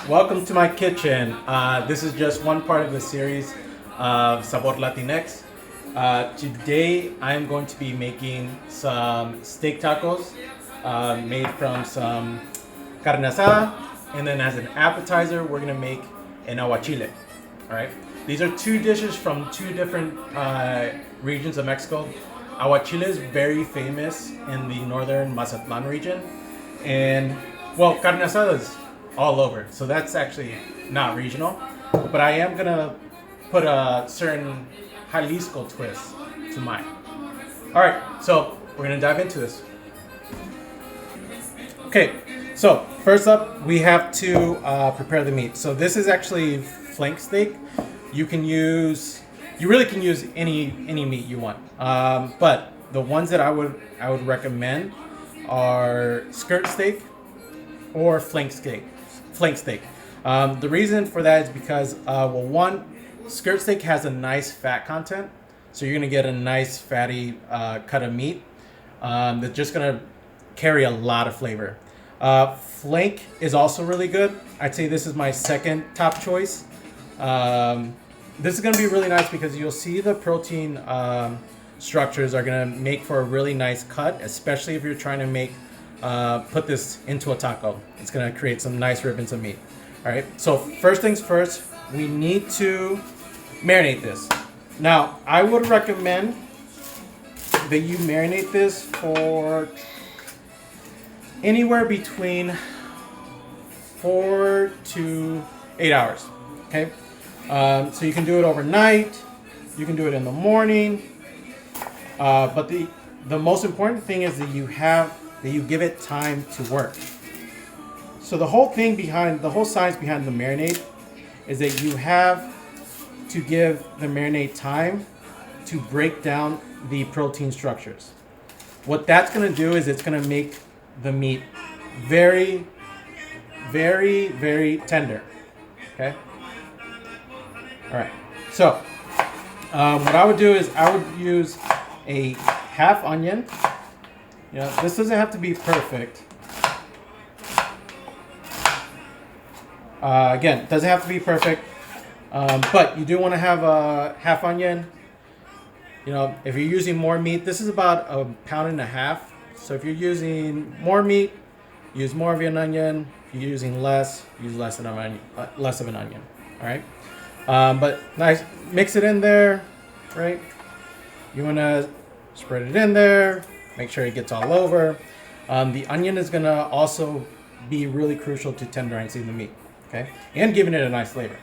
Welcome to my kitchen. This is just one part of the series of Sabor Latinx. Today I'm going to be making some steak tacos made from some carne asada, and then as an appetizer we're going to make an aguachile. All right. These are two dishes from two different regions of Mexico. Aguachile is very famous in the northern Mazatlan region, and well, carne asada is all over, so that's actually not regional. But I am gonna put a certain Jalisco twist to mine. All right, so we're gonna dive into this. Okay, so first up, we have to prepare the meat. So this is actually flank steak. You really can use any meat you want. But the ones that I would recommend are skirt steak or flank steak. The reason for that is because one, skirt steak has a nice fat content, so you're gonna get a nice fatty cut of meat that's just gonna carry a lot of flavor. Flank is also really good. I'd say this is my second top choice. This is gonna be really nice because you'll see the protein structures are gonna make for a really nice cut, especially if you're trying to put this into a taco. It's gonna create some nice ribbons of meat. All right, so first things first, we need to marinate this. Now, I would recommend that you marinate this for anywhere between 4 to 8 hours, okay? So you can do it overnight, you can do it in the morning, but the most important thing is that you give it time to work. So the whole science behind the marinade is that you have to give the marinade time to break down the protein structures. What that's going to do is it's going to make the meat very, very, very tender. Okay? All right. So what I would do is I would use a half onion. You know, this doesn't have to be perfect. Again, it doesn't have to be perfect, but you do want to have a half onion. You know, if you're using more meat, this is about 1.5 pounds. So if you're using more meat, use more of an onion. If you're using less, use less of an onion. All right, but nice, mix it in there, right? You want to spread it in there. Make sure it gets all over. The onion is gonna also be really crucial to tenderizing the meat, okay? And giving it a nice flavor.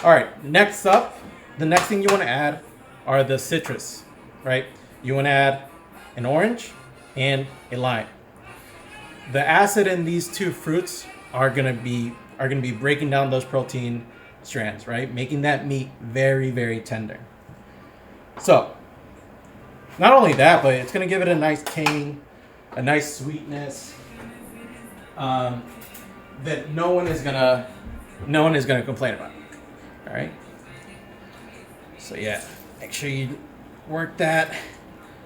All right, next up, the next thing you wanna add are the citrus, right? You wanna add an orange and a lime. The acid in these two fruits are gonna be breaking down those protein strands, right? Making that meat very, very tender. So, not only that, but it's going to give it a nice tang, a nice sweetness that no one is gonna complain about. All right. So yeah, make sure you work that.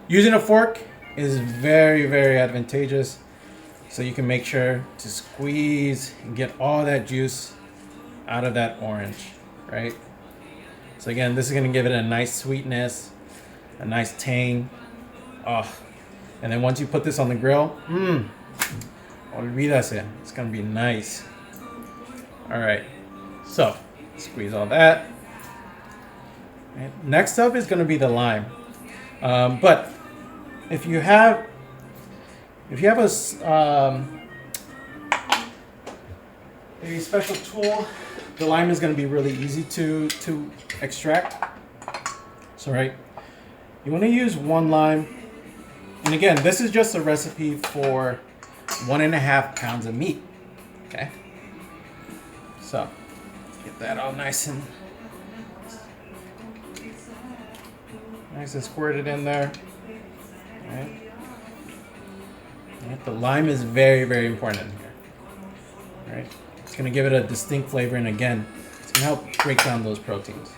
Using a fork is very, very advantageous, so you can make sure to squeeze and get all that juice out of that orange, right? So again, this is going to give it a nice sweetness, a nice tang. Oh, and then once you put this on the grill, olvídase, it's gonna be nice. All right, so squeeze all that. And next up is gonna be the lime. But if you have a special tool, the lime is gonna be really easy to extract. So right. You want to use 1 lime, and again, this is just a recipe for 1.5 pounds of meat. Okay, so get that all nice and squirted in there. All right. The lime is very, very important in here. All right, it's going to give it a distinct flavor, and again, it's going to help break down those proteins.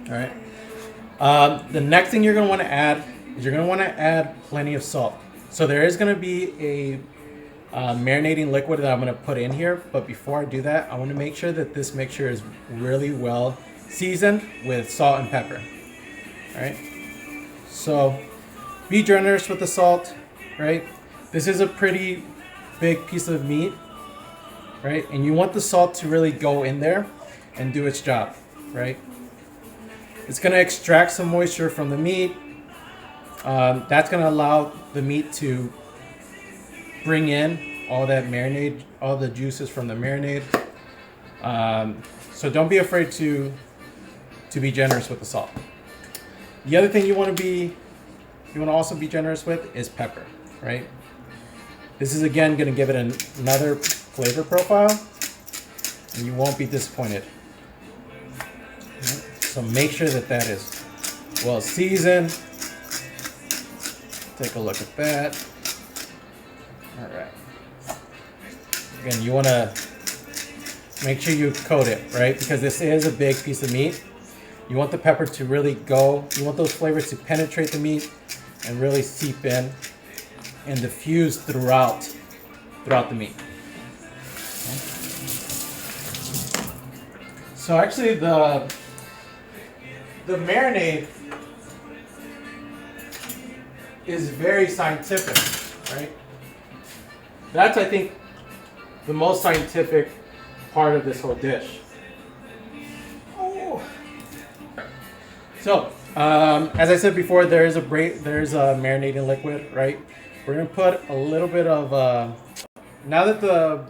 All right. The next thing you're going to want to add is you're going to want to add plenty of salt. So there is going to be marinating liquid that I'm going to put in here. But before I do that, I want to make sure that this mixture is really well seasoned with salt and pepper. All right. So be generous with the salt, right? This is a pretty big piece of meat, right? And you want the salt to really go in there and do its job, right? It's going to extract some moisture from the meat. That's going to allow the meat to bring in all that marinade, all the juices from the marinade. So don't be afraid to be generous with the salt. The other thing you want to also be generous with is pepper, right? This is again going to give it another flavor profile, and you won't be disappointed. So make sure that is well seasoned. Take a look at that. All right. Again, you want to make sure you coat it, right? Because this is a big piece of meat. You want the pepper to really go. You want those flavors to penetrate the meat and really seep in and diffuse throughout the meat. Okay. So actually, the marinade is very scientific, right? That's, I think, the most scientific part of this whole dish. Oh. So, as I said before, there's a marinating liquid, right? We're gonna put a little bit of now that the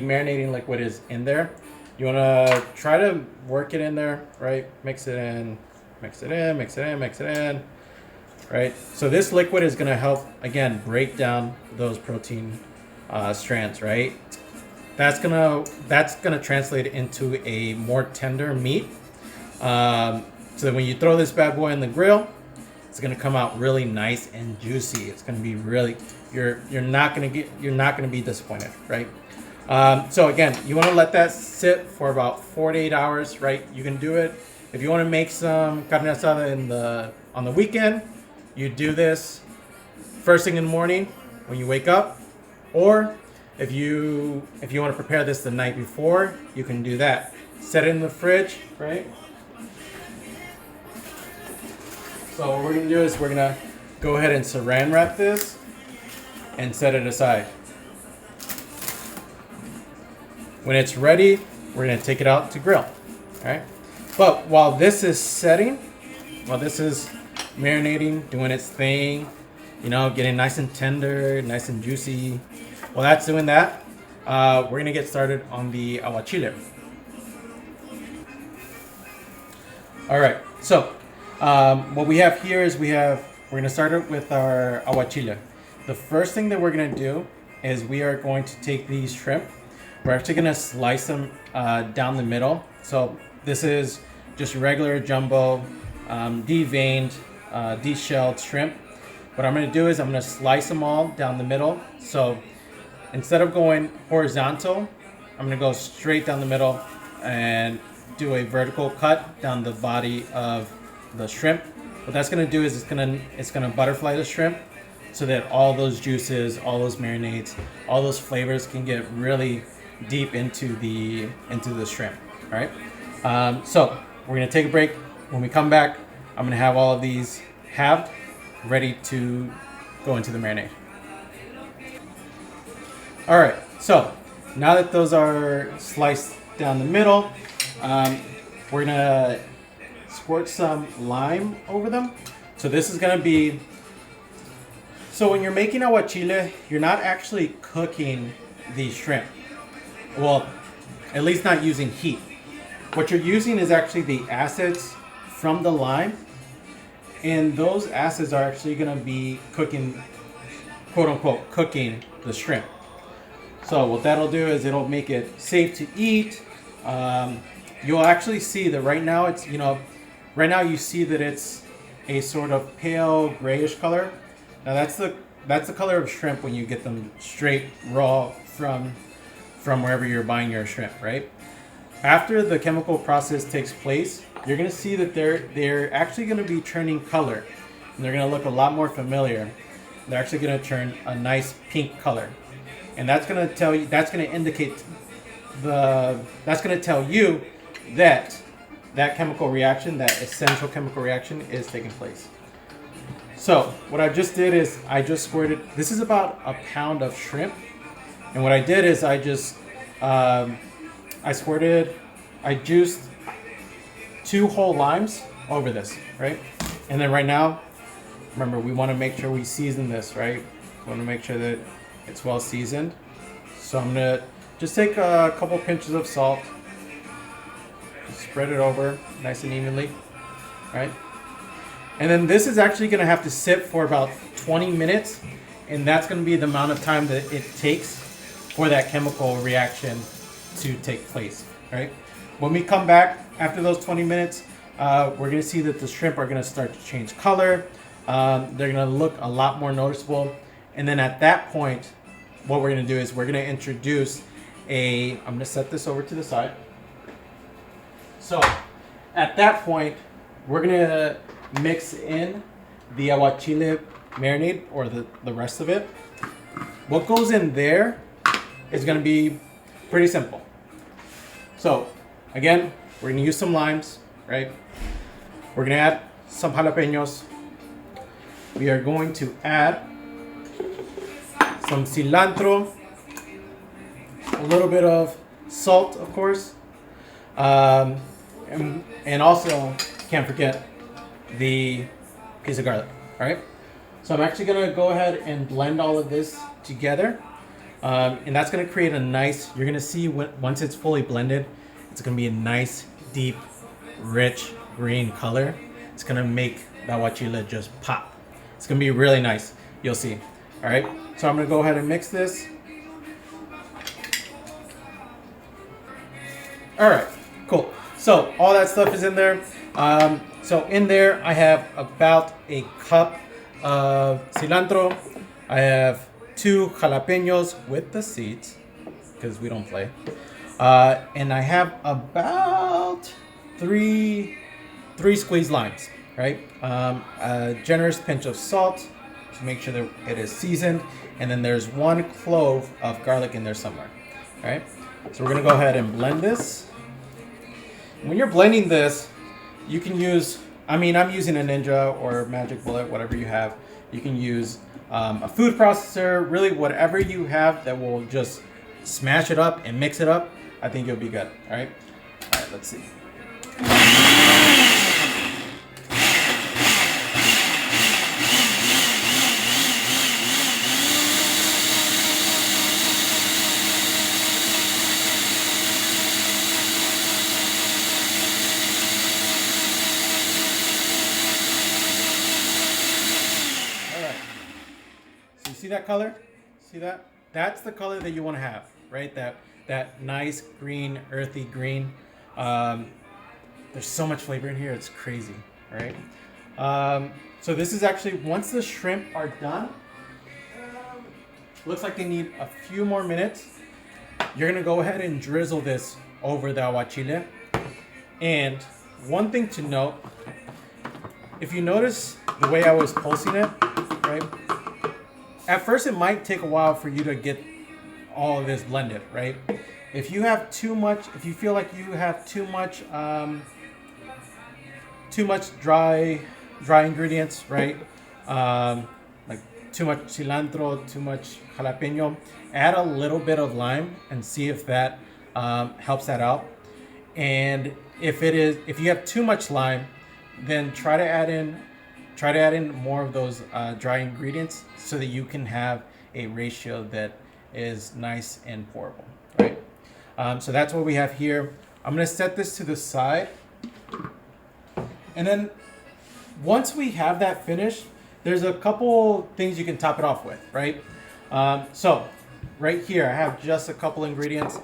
marinating liquid is in there, you wanna try to work it in there, right? Mix it in. Right, so this liquid is going to help again break down those protein strands, right? That's gonna translate into a more tender meat. So that when you throw this bad boy in the grill, it's gonna come out really nice and juicy. It's gonna be really you're not gonna be disappointed, right? So again, you want to let that sit for about 4 to 8 hours, right? You can do it if you want to make some carne asada on the weekend. You do this first thing in the morning when you wake up, or if you want to prepare this the night before, you can do that. Set it in the fridge, right? So what we're gonna do is we're gonna go ahead and saran wrap this and set it aside. When it's ready, we're gonna take it out to grill, all right? But while this is setting, while this is marinating, doing its thing, getting nice and tender, nice and juicy. While that's doing that, we're gonna get started on the aguachile. All right, so what we have here is we're gonna start it with our aguachile. The first thing that we're gonna do is we are going to take these shrimp. We're actually gonna slice them down the middle. So this is just regular jumbo, deveined, de-shelled shrimp. What I'm going to do is I'm going to slice them all down the middle. So instead of going horizontal, I'm going to go straight down the middle and do a vertical cut down the body of the shrimp. What that's going to do is it's going to butterfly the shrimp so that all those juices, all those marinades, all those flavors can get really deep into the shrimp. All right. So we're going to take a break. When we come back, I'm going to have all of these halved, ready to go into the marinade. All right, so now that those are sliced down the middle, we're going to squirt some lime over them. So this is going to be, so when you're making aguachile, you're not actually cooking the shrimp. Well, at least not using heat. What you're using is actually the acids from the lime, and those acids are actually going to be cooking, quote unquote, cooking the shrimp. So what that'll do is it'll make it safe to eat. You'll actually see that right now it's, right now you see that it's a sort of pale grayish color. Now that's the color of shrimp when you get them straight raw from wherever you're buying your shrimp, right? After the chemical process takes place, you're going to see that they're actually going to be turning color, and they're going to look a lot more familiar. they're actually going to turn a nice pink color. And that's going to tell you, that's going to indicate that's going to tell you that that chemical reaction, that essential chemical reaction is taking place. So what I just did is I just squirted, this is about a pound of shrimp. And what I did is I just, I juiced 2 whole limes over this, right? And then right now, remember, we want to make sure we season this, right? We want to make sure that it's well seasoned. So I'm going to just take a couple pinches of salt, spread it over nice and evenly, right? And then this is actually going to have to sit for about 20 minutes, and that's going to be the amount of time that it takes for that chemical reaction to take place, right? When we come back after those 20 minutes, we're going to see that the shrimp are going to start to change color. They're going to look a lot more noticeable. And then at that point, what we're going to do is we're going to introduce I'm going to set this over to the side. So at that point, we're going to mix in the Aguachile Marinade, or the rest of it. What goes in there is going to be pretty simple. So again, we're going to use some limes, right? We're going to add some jalapeños. We are going to add some cilantro, a little bit of salt, of course, and also can't forget the piece of garlic. All right, so I'm actually gonna go ahead and blend all of this together, and that's gonna create a nice, you're gonna see once it's fully blended, it's gonna be a nice, deep, rich green color. It's gonna make the aguachile just pop. It's gonna be really nice. You'll see. All right, so I'm gonna go ahead and mix this. All right, cool. So all that stuff is in there. So in there, I have about a cup of cilantro. I have 2 jalapeños with the seeds, because we don't play. And I have about three squeezed limes, right? A generous pinch of salt to make sure that it is seasoned. And then there's 1 clove of garlic in there somewhere, all right? So we're gonna go ahead and blend this. When you're blending this, you can use, I'm using a Ninja or Magic Bullet, whatever you have. You can use a food processor, really whatever you have that will just smash it up and mix it up. I think you'll be good, all right? All right, let's see. See that color? See that? That's the color that you want to have, right? That nice green, earthy green. There's so much flavor in here, it's crazy, right? So this is actually, once the shrimp are done, looks like they need a few more minutes. You're gonna go ahead and drizzle this over the aguachile. And one thing to note, if you notice the way I was pulsing it, right? At first, it might take a while for you to get all of this blended, right? If you have too much, if you feel like you have too much dry ingredients, right? Like too much cilantro, too much jalapeño, add a little bit of lime and see if that helps that out. And if you have too much lime, then try to add in more of those dry ingredients so that you can have a ratio that is nice and pourable, right? So that's what we have here. I'm gonna set this to the side. And then once we have that finished, there's a couple things you can top it off with, right? So right here, I have just a couple ingredients.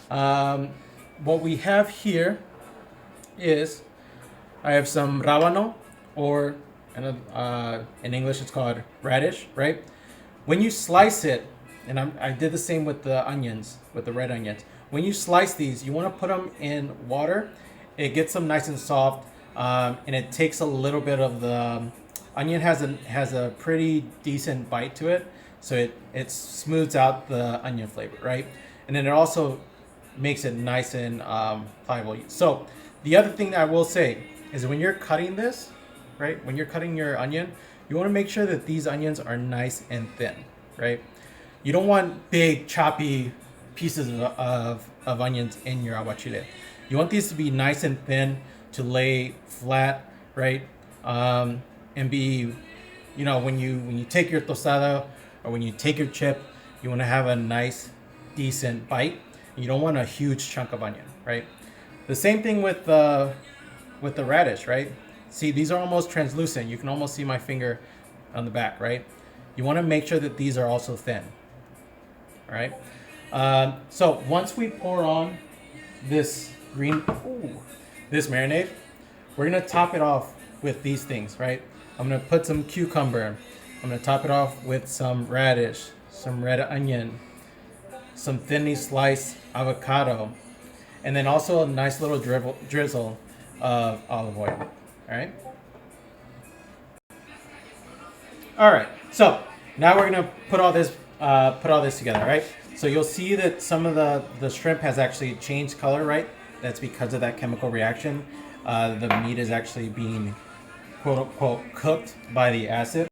What we have here is I have some rábano, or in English it's called radish, right? When you slice it, and I did the same with the onions, with the red onions. When you slice these, you want to put them in water. It gets them nice and soft, and it takes a little bit of onion has a pretty decent bite to it, so it smooths out the onion flavor, right? And then it also makes it nice and pliable. So the other thing that I will say is when you're cutting this, right? When you're cutting your onion, you want to make sure that these onions are nice and thin, right? You don't want big choppy pieces of onions in your aguachile. You want these to be nice and thin, to lay flat, right? And be, when you take your tostada or when you take your chip, you want to have a nice, decent bite. You don't want a huge chunk of onion, right? The same thing with the radish, right? See, these are almost translucent. You can almost see my finger on the back, right? You want to make sure that these are also thin, all right? So once we pour on this this marinade, we're gonna top it off with these things, right? I'm gonna put some cucumber. I'm gonna top it off with some radish, some red onion, some thinly sliced avocado, and then also a nice little drizzle of olive oil. All right. So now we're gonna put all this together, right? So you'll see that some of the shrimp has actually changed color, right? That's because of that chemical reaction. The meat is actually being quote unquote cooked by the acid.